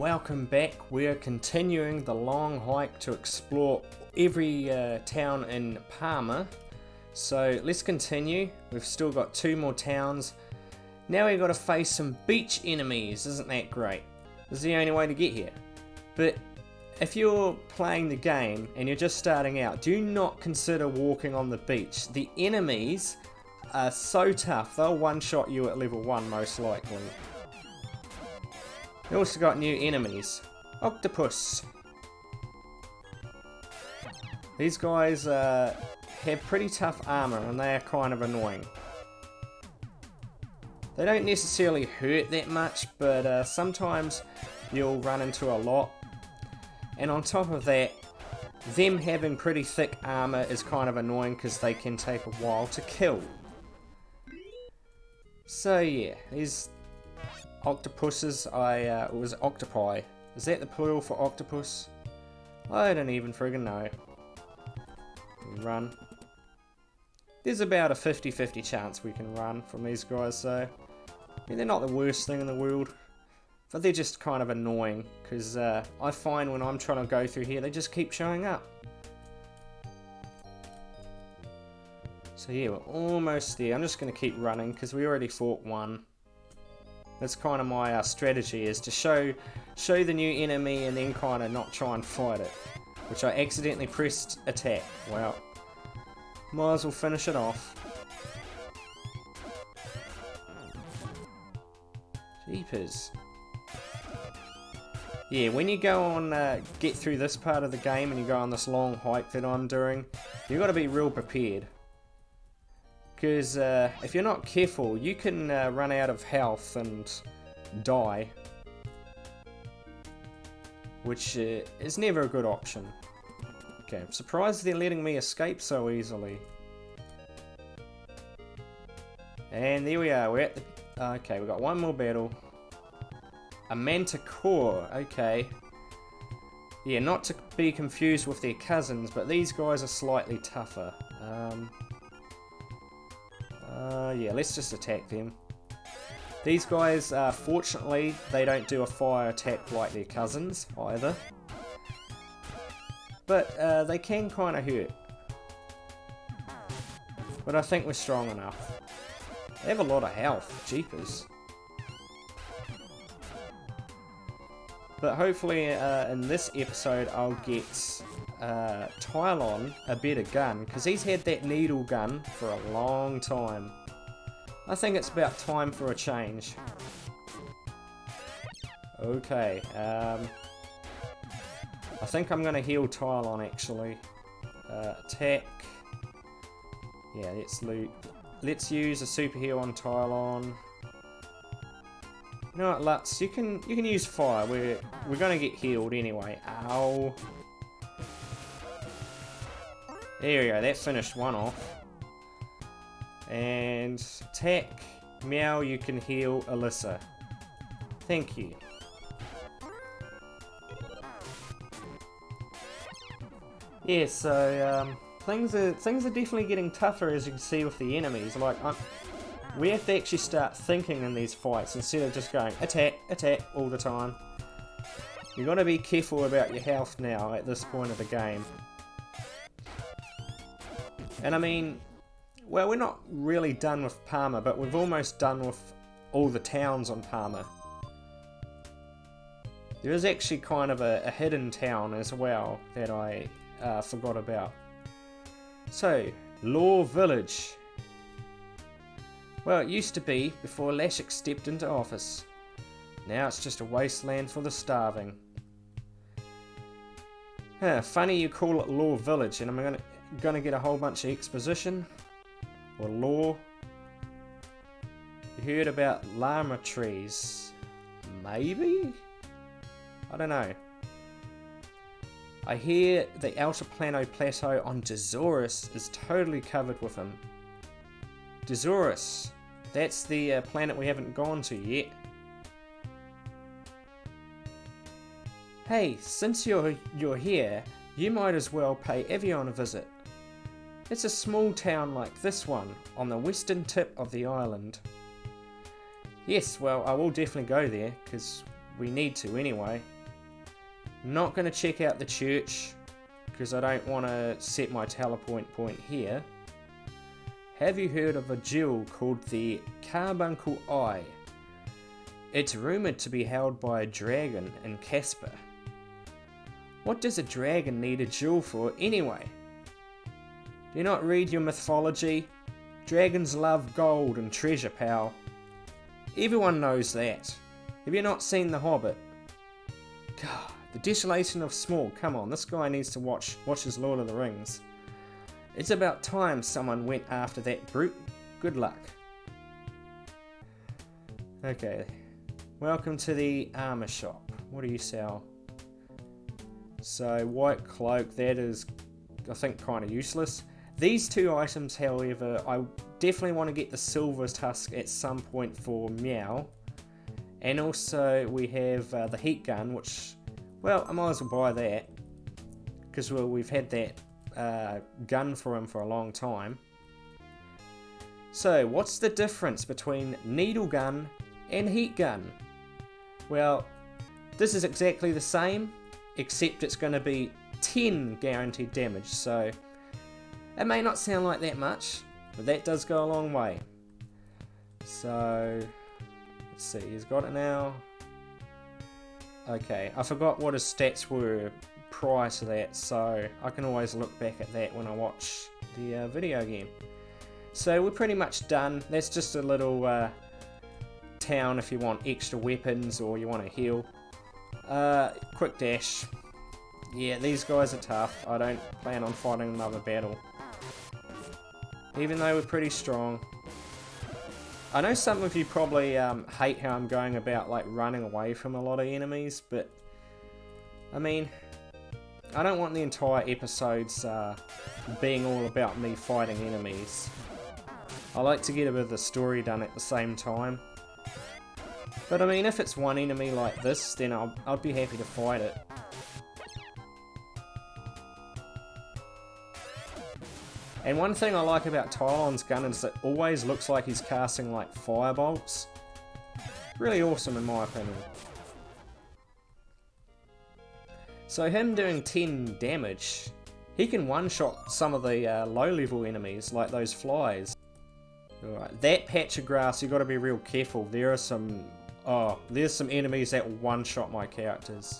Welcome back. We're continuing the long hike to explore every town in Parma. So let's continue. We've still got 2 more towns. Now we've got to face some beach enemies. Isn't that great? This is the only way to get here. But if you're playing the game and you're just starting out, do not consider walking on the beach. The enemies are so tough. They'll one-shot you at level 1 most likely. We also got new enemies. Octopus. These guys have pretty tough armor and they are kind of annoying. They don't necessarily hurt that much, but sometimes you'll run into a lot. And on top of that, them having pretty thick armor is kind of annoying because they can take a while to kill. So yeah, these octopuses, it was octopi. Is that the plural for octopus? I don't even friggin' know. Run. There's about a 50-50 chance we can run from these guys, so I mean, they're not the worst thing in the world, but they're just kind of annoying because I find when I'm trying to go through here, they just keep showing up. So yeah, we're almost there. I'm just going to keep running because we already fought one. That's kind of my strategy, is to show the new enemy and then kind of not try and fight it. Which I accidentally pressed attack. Well, might as well finish it off. Jeepers. Yeah, when you go on, get through this part of the game and you go on this long hike that I'm doing, you've got to be real prepared. Because if you're not careful, you can run out of health and die. Which is never a good option. Okay, I'm surprised they're letting me escape so easily. And there we are, we're at the... Okay, we've got one more battle. A manticore, okay. Yeah, not to be confused with their cousins, but these guys are slightly tougher. Yeah, let's just attack them. These guys, fortunately, they don't do a fire attack like their cousins either. But they can kind of hurt. But I think we're strong enough. They have a lot of health, jeepers. But hopefully in this episode I'll get Tylon a better gun, because he's had that needle gun for a long time. I think it's about time for a change. Okay, I think I'm going to heal Tylon actually. Attack. Yeah, let's use a super heal on Tylon. You know what, Lutz, you can use fire. We're going to get healed anyway. Ow. There we go, that finished one off. And attack. Meow, you can heal Alyssa. Thank you. Yeah, so things are definitely getting tougher, as you can see with the enemies. Like we have to actually start thinking in these fights instead of just going attack, attack all the time. You got to be careful about your health now at this point of the game. And I mean, well, we're not really done with Parma, but we've almost done with all the towns on Parma. There is actually kind of a hidden town as well that I forgot about. So, Uzo Village. Well, it used to be before Lashik stepped into office. Now it's just a wasteland for the starving. Funny you call it Uzo Village, and I'm gonna get a whole bunch of exposition. Or lore. You heard about llama trees? Maybe? I don't know. I hear the Altiplano Plateau on Dezorus is totally covered with them. Dezorus. That's the planet we haven't gone to yet. Hey, since you're here, you might as well pay Evian a visit. It's a small town like this one, on the western tip of the island. Yes, well, I will definitely go there, because we need to anyway. Not going to check out the church because I don't want to set my teleport point here. Have you heard of a jewel called the Carbuncle Eye? It's rumoured to be held by a dragon in Casper. What does a dragon need a jewel for anyway? Do you not read your mythology? Dragons love gold and treasure, pal. Everyone knows that. Have you not seen The Hobbit? God, the desolation of Small. Come on, this guy needs to watch his Lord of the Rings. It's about time someone went after that brute. Good luck. Okay, welcome to the armor shop. What do you sell? So, white cloak, that is, I think, kind of useless. These two items, however, I definitely want to get the silver tusk at some point for Meow. And also we have the heat gun, which, well, I might as well buy that. Because we've had that gun for him for a long time. So, what's the difference between needle gun and heat gun? Well, this is exactly the same, except it's going to be 10 guaranteed damage, so it may not sound like that much, but that does go a long way. So, let's see, he's got it now. Okay, I forgot what his stats were prior to that, so I can always look back at that when I watch the video again. So we're pretty much done. That's just a little town if you want extra weapons or you want to heal. Quick dash. Yeah, these guys are tough. I don't plan on fighting another battle. Even though we're pretty strong. I know some of you probably hate how I'm going about like running away from a lot of enemies, but I mean, I don't want the entire episodes being all about me fighting enemies. I like to get a bit of the story done at the same time. But I mean, if it's one enemy like this, then I'd be happy to fight it. And one thing I like about Tylon's gun is it always looks like he's casting like firebolts. Really awesome in my opinion. So him doing 10 damage, he can one-shot some of the low-level enemies like those flies. Alright, that patch of grass, you've got to be real careful. There are some... oh, there's some enemies that one-shot my characters.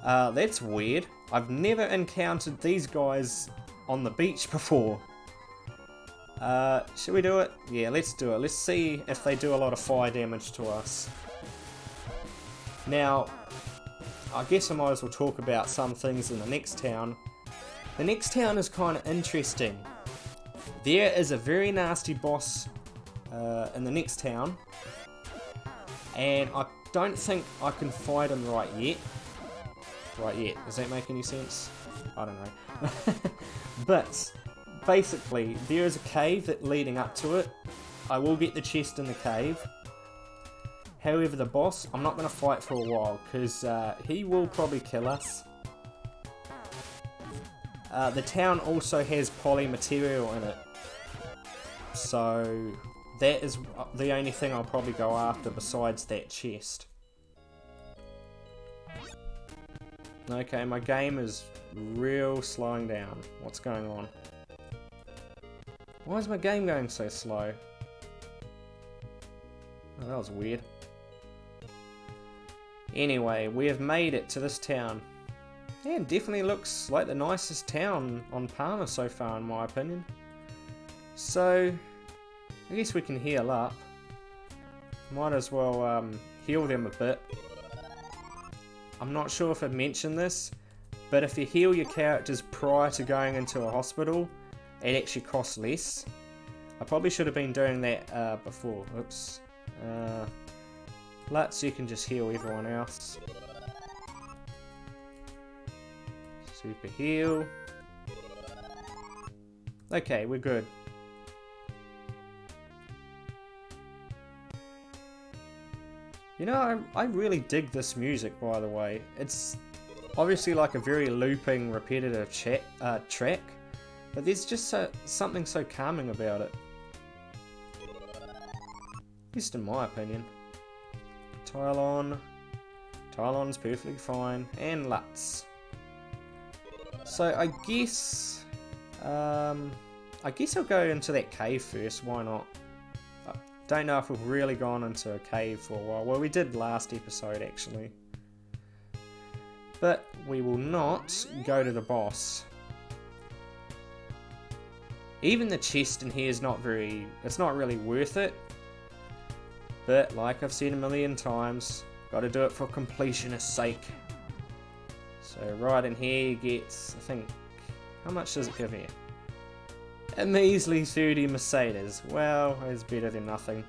That's weird. I've never encountered these guys on the beach before. Should we do it? Yeah, let's do it. Let's see if they do a lot of fire damage to us. Now, I guess I might as well talk about some things in the next town. The next town is kind of interesting. There is a very nasty boss in the next town, and I don't think I can fight him right yet. Does that make any sense? I don't know. But basically, there is a cave that leading up to it. I will get the chest in the cave. However, the boss, I'm not going to fight for a while because he will probably kill us. The town also has polymaterial in it. So that is the only thing I'll probably go after besides that chest. Okay, my game is real slowing down. What's going on? Why is my game going so slow? Oh, that was weird. Anyway, we have made it to this town. Yeah, it definitely looks like the nicest town on Palmer so far in my opinion. So, I guess we can heal up. Might as well heal them a bit. I'm not sure if I mentioned this, but if you heal your characters prior to going into a hospital, it actually costs less. I probably should have been doing that before. Oops. Lutz, you can just heal everyone else. Super heal. Okay, we're good. You know, I really dig this music, by the way. It's obviously like a very looping, repetitive track, but there's just something so calming about it. At least in my opinion. Tylon. Tylon's perfectly fine. And Lutz. So I guess I'll go into that cave first. Why not? I don't know if we've really gone into a cave for a while. Well, we did last episode actually. But we will not go to the boss. Even the chest in here is it's not really worth it. But like I've said a million times, gotta do it for completionist's sake. So right in here you get, I think, how much does it give you? A measly 30 Mercedes. Well, it's better than nothing.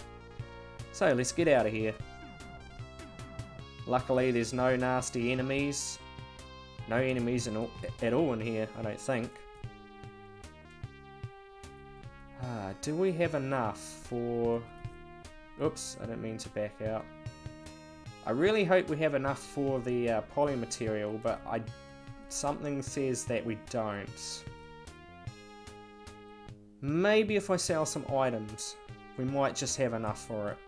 So let's get out of here. Luckily there's no nasty enemies. No enemies at all in here, I don't think. Do we have enough for... Oops, I didn't mean to back out. I really hope we have enough for the poly material, but something says that we don't. Maybe if I sell some items, we might just have enough for it.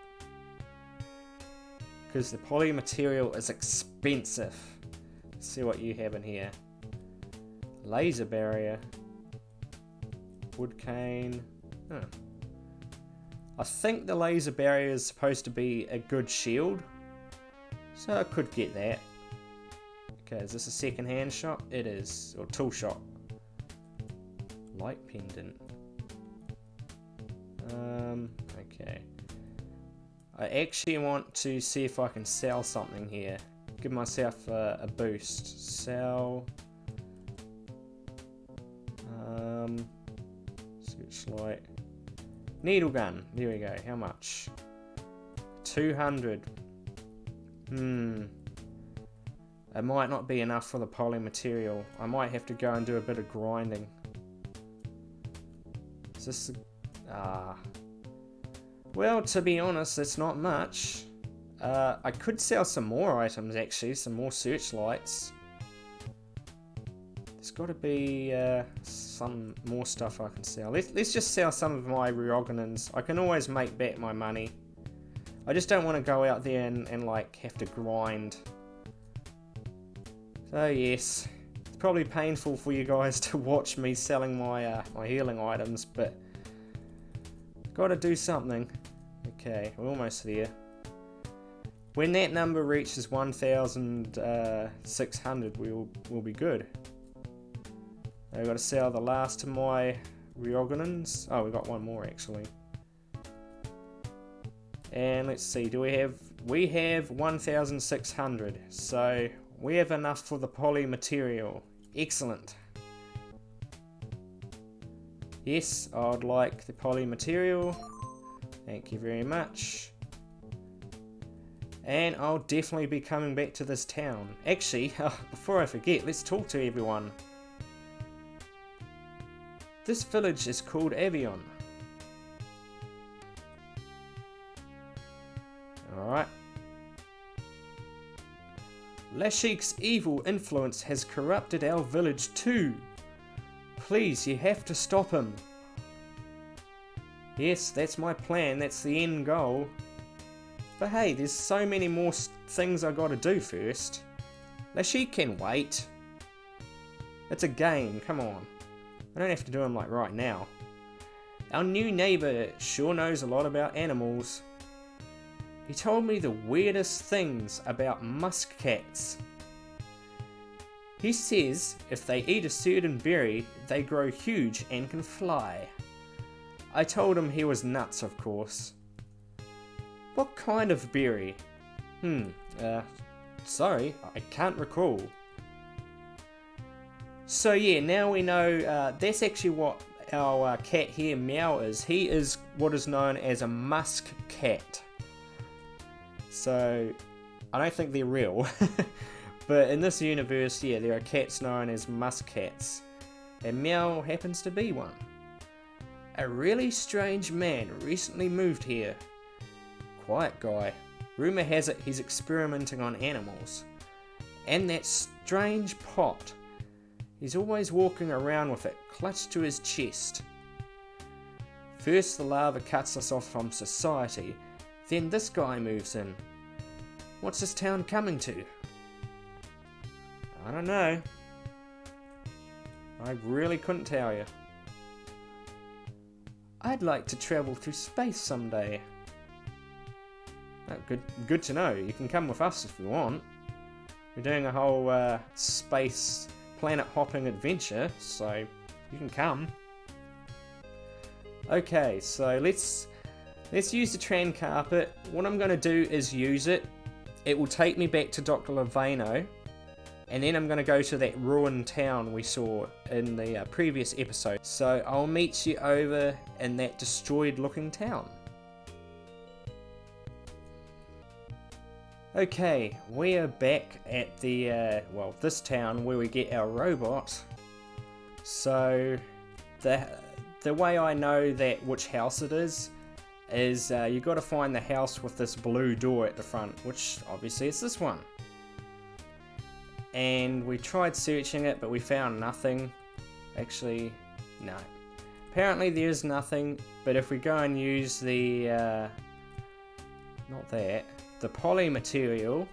Because the poly material is expensive. Let's see what you have in here. Laser barrier. Wood cane. Huh. I think the laser barrier is supposed to be a good shield. So I could get that. Okay, is this a second hand shop? It is. Or tool shop. Light pendant. Okay. I actually want to see if I can sell something here. Give myself a boost. Sell. Searchlight. Needle gun. There we go. How much? 200. It might not be enough for the poly material. I might have to go and do a bit of grinding. Is this... Well, to be honest, it's not much. I could sell some more items actually, some more searchlights. There's got to be some more stuff I can sell. Let's just sell some of my Ryogonins. I can always make back my money. I just don't want to go out there and like have to grind. So yes, it's probably painful for you guys to watch me selling my my healing items, but got to do something. Okay, we're almost there. When that number reaches 1,600, we'll be good. I've got to sell the last of my Ryogonins. Oh, we got one more actually. And let's see, we have 1,600, so we have enough for the poly material. Excellent. Yes, I'd like the poly material. Thank you very much. And I'll definitely be coming back to this town. Actually, before I forget, let's talk to everyone. This village is called Avion. Alright. Lashik's evil influence has corrupted our village too. Please, you have to stop him. Yes, that's my plan, that's the end goal. But hey, there's so many more things I gotta do first. Lashik can wait. It's a game, come on. I don't have to do them like right now. Our new neighbour sure knows a lot about animals. He told me the weirdest things about musk cats. He says if they eat a certain berry, they grow huge and can fly. I told him he was nuts, of course. What kind of berry? Sorry, I can't recall. So yeah, now we know that's actually what our cat here, Meow, is. He is what is known as a musk cat. So, I don't think they're real. But in this universe, yeah, there are cats known as musk cats. And Meow happens to be one. A really strange man recently moved here. Quiet guy. Rumour has it he's experimenting on animals. And that strange pot. He's always walking around with it clutched to his chest. First the lava cuts us off from society, then this guy moves in. What's this town coming to? I don't know. I really couldn't tell you. I'd like to travel through space someday. Oh, good to know. You can come with us if you want. We're doing a whole space planet hopping adventure, so you can come. Okay, so let's use the tram carpet. What I'm going to do is use it. It will take me back to Dr. Levano, and then I'm going to go to that ruined town we saw in the previous episode. So I'll meet you over in that destroyed looking town. Okay, we are back at the, this town where we get our robot. So the way I know that which house it is you got to find the house with this blue door at the front, which obviously is this one. And we tried searching it, but we found nothing. Actually, no. Apparently there's nothing, but if we go and use the, the poly material,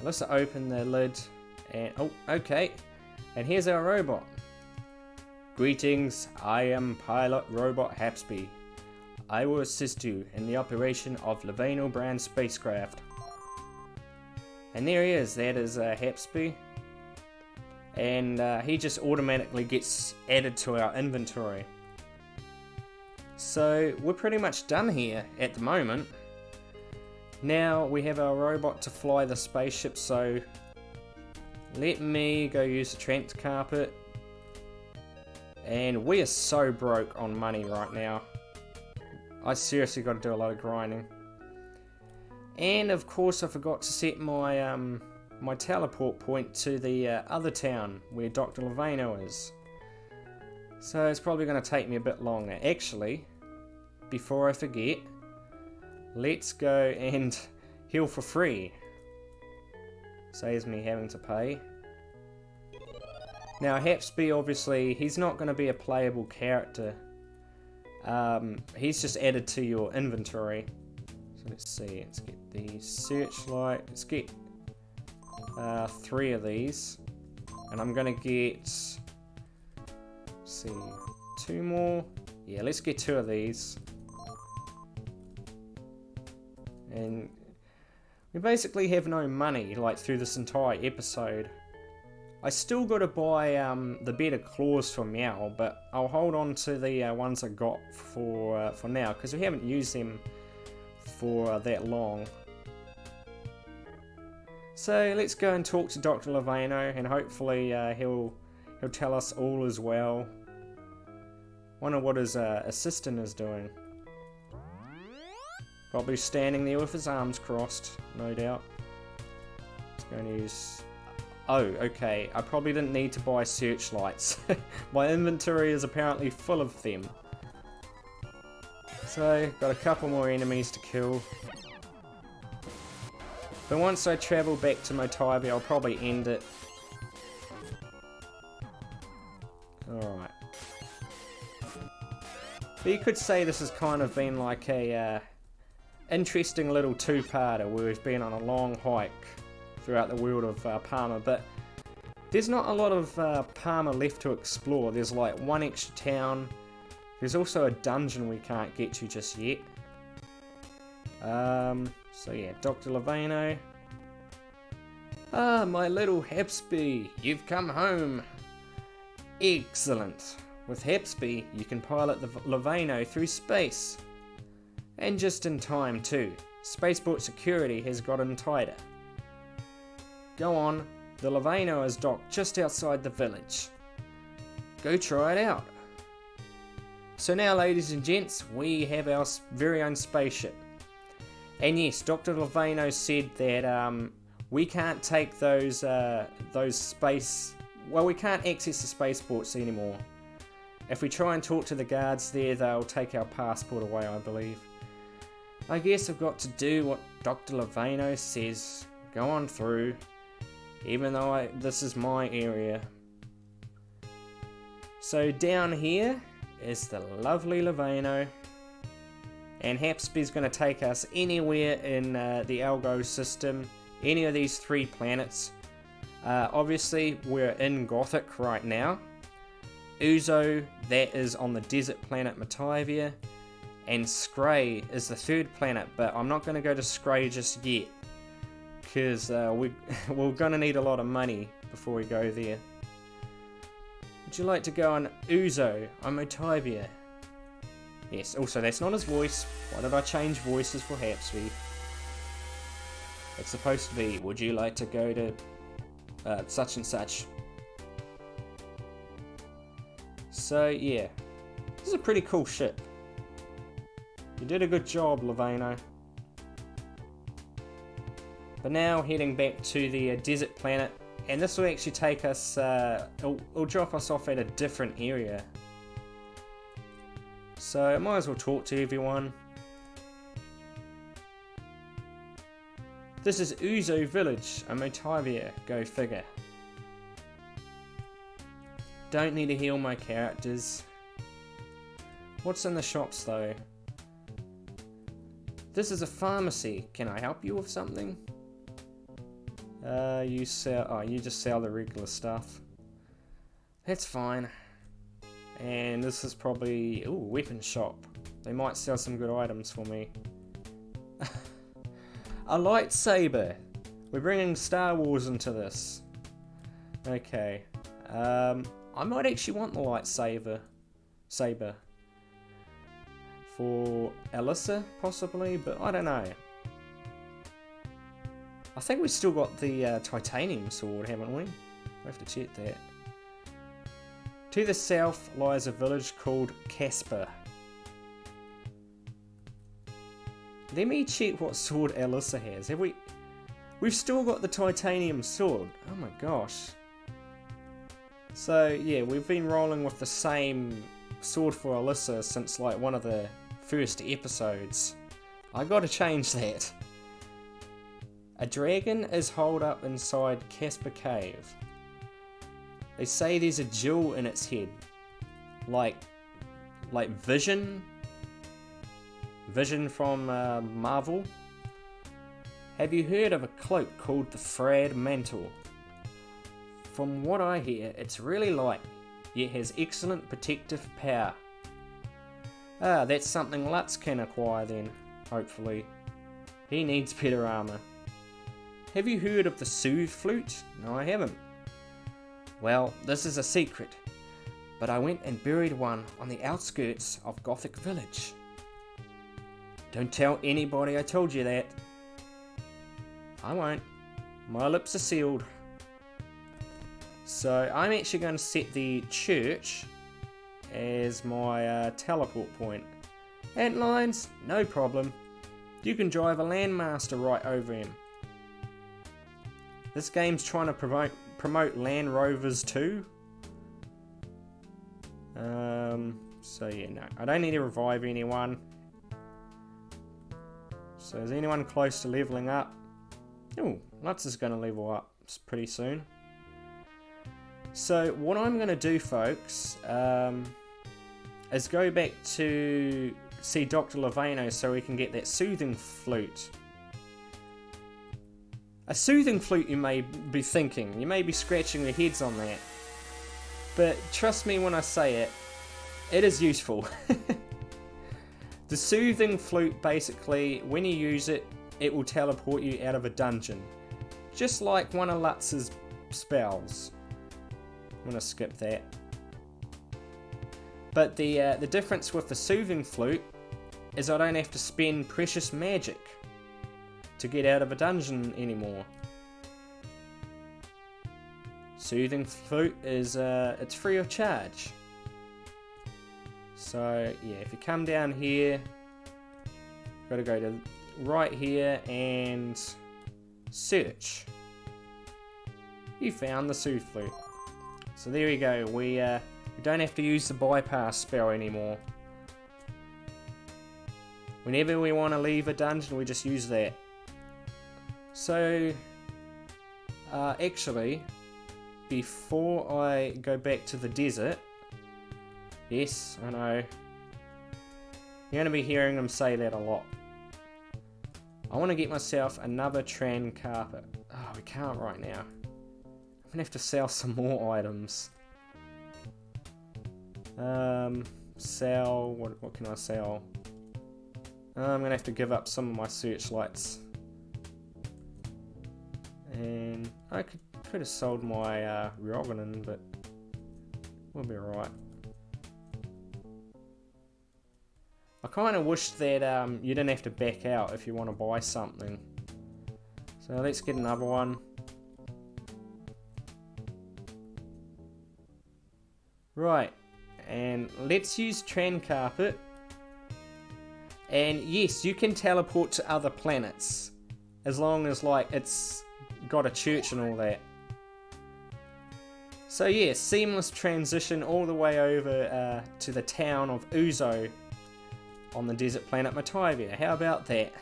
let's open the lid, and, oh, okay. And here's our robot. Greetings, I am pilot robot Hapsby. I will assist you in the operation of Levano brand spacecraft. And there he is, that is Hapsby. And he just automatically gets added to our inventory. So we're pretty much done here at the moment. Now we have our robot to fly the spaceship, so let me go use the tram carpet. And we are so broke on money right now. I seriously got to do a lot of grinding. And of course I forgot to set my my teleport point to the other town where Dr. Levano is. So it's probably going to take me a bit longer. Actually, before I forget, let's go and heal for free. Saves me having to pay. Now Hapsby, obviously, he's not going to be a playable character. He's just added to your inventory. So let's see, let's get the searchlight. Let's get 3 of these. And I'm going to get, let's see, 2 more. Yeah, let's get 2 of these. And we basically have no money, like, through this entire episode. I still got to buy the better claws for Meow, but I'll hold on to the ones I got for now, because we haven't used them for that long. So let's go and talk to Dr. Levano, and hopefully he'll tell us all is well. Wonder what his assistant is doing. Probably standing there with his arms crossed, no doubt. He's going to use... Oh, okay, I probably didn't need to buy searchlights. My inventory is apparently full of them. So, got a couple more enemies to kill. But once I travel back to Motibi, I'll probably end it. Alright. But you could say this has kind of been like a interesting little two-parter where we've been on a long hike throughout the world of Parma, but there's not a lot of Parma left to explore. There's like one extra town. There's also a dungeon we can't get to just yet. So yeah, Dr. Levano. Ah, my little Hapsby, you've come home. Excellent. With Hapsby, you can pilot the Levano through space. And just in time too. Spaceport security has gotten tighter. Go on, the Levano is docked just outside the village. Go try it out. So now, ladies and gents, we have our very own spaceship. And yes, Dr. Levano said that we can't take those space... Well, we can't access the spaceports anymore. If we try and talk to the guards there, they'll take our passport away, I believe. I guess I've got to do what Dr. Levano says. Go on through. Even though this is my area. So down here is the lovely Levano. And Hapsby's going to take us anywhere in the Algo system. any of these 3 planets. Obviously, we're in Gothic right now. Uzo, that is on the desert planet Matavia. And Scray is the 3rd planet, but I'm not going to go to Scray just yet. Because we're going to need a lot of money before we go there. Would you like to go on Uzo on Matavia? Yes, also that's not his voice. Why did I change voices for Hapsby? It's supposed to be, would you like to go to such and such? So yeah, this is a pretty cool ship. You did a good job, Levano. But now heading back to the desert planet, and this will actually take us, it'll drop us off at a different area. So I might as well talk to everyone. This is Uzo Village, a Matavia, go figure. Don't need to heal my characters. What's in the shops though? This is a pharmacy. Can I help you with something? You just sell the regular stuff. That's fine. And this is probably, ooh, weapon shop. They might sell some good items for me. A lightsaber. We're bringing Star Wars into this. Okay. I might actually want the lightsaber. For Alyssa, possibly, but I don't know. I think we've still got the titanium sword, haven't we? We have to check that. To the south lies a village called Casper. Let me check what sword Alyssa has. Have we? We've still got the titanium sword. Oh my gosh. So yeah, we've been rolling with the same sword for Alyssa since like one of the first episodes. I gotta change that. A dragon is holed up inside Casper Cave. They say there's a jewel in its head. Like Vision? Vision from Marvel? Have you heard of a cloak called the Frad Mantle? From what I hear, it's really light, yet has excellent protective power. Ah, that's something Lutz can acquire then, hopefully. He needs better armor. Have you heard of the Flute? No, I haven't. Well, this is a secret, but I went and buried one on the outskirts of Gothic Village. Don't tell anybody I told you that. I won't. My lips are sealed. So I'm actually going to set the church as my teleport point. Antlines, no problem. You can drive a landmaster right over him. This game's trying to promote Land Rovers too. So yeah, no, I don't need to revive anyone. So is anyone close to leveling up? Oh, Lutz is going to level up pretty soon. So what I'm going to do, folks, is go back to see Dr. Levano so we can get that soothing flute. A soothing flute, you may be thinking. You may be scratching your heads on that. But trust me when I say it, it is useful. The soothing flute, basically, when you use it, it will teleport you out of a dungeon. Just like one of Lutz's spells. I'm going to skip that. But the difference with the soothing flute is I don't have to spend precious magic to get out of a dungeon anymore. Soothing flute is it's free of charge. So yeah, if you come down here, got to go to right here and search. You found the Soothe Flute. So there you go. We don't have to use the bypass spell anymore. Whenever we want to leave a dungeon, we just use that. So actually, before I go back to the desert, yes, I know, you're going to be hearing them say that a lot. I want to get myself another Tran carpet. Oh, we can't right now. I'm gonna have to sell some more items. Sell, what can I sell? I'm gonna have to give up some of my searchlights. And I could have sold my Roganin, but we'll be alright. I kind of wish that you didn't have to back out if you want to buy something. So let's get another one. Right, and let's use Tran Carpet. And yes, you can teleport to other planets, as long as like it's got a church and all that. So yeah, seamless transition all the way over to the town of Uzo on the desert planet Matavia. How about that?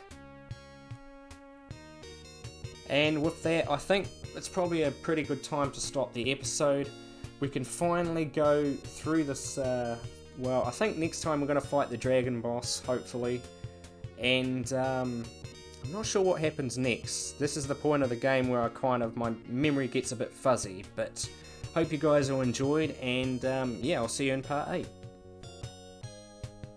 And with that, I think it's probably a pretty good time to stop the episode. We can finally go through this, well, I think next time we're going to fight the dragon boss, hopefully. And I'm not sure what happens next. This is the point of the game where my memory gets a bit fuzzy. But hope you guys all enjoyed, and yeah, I'll see you in part 8.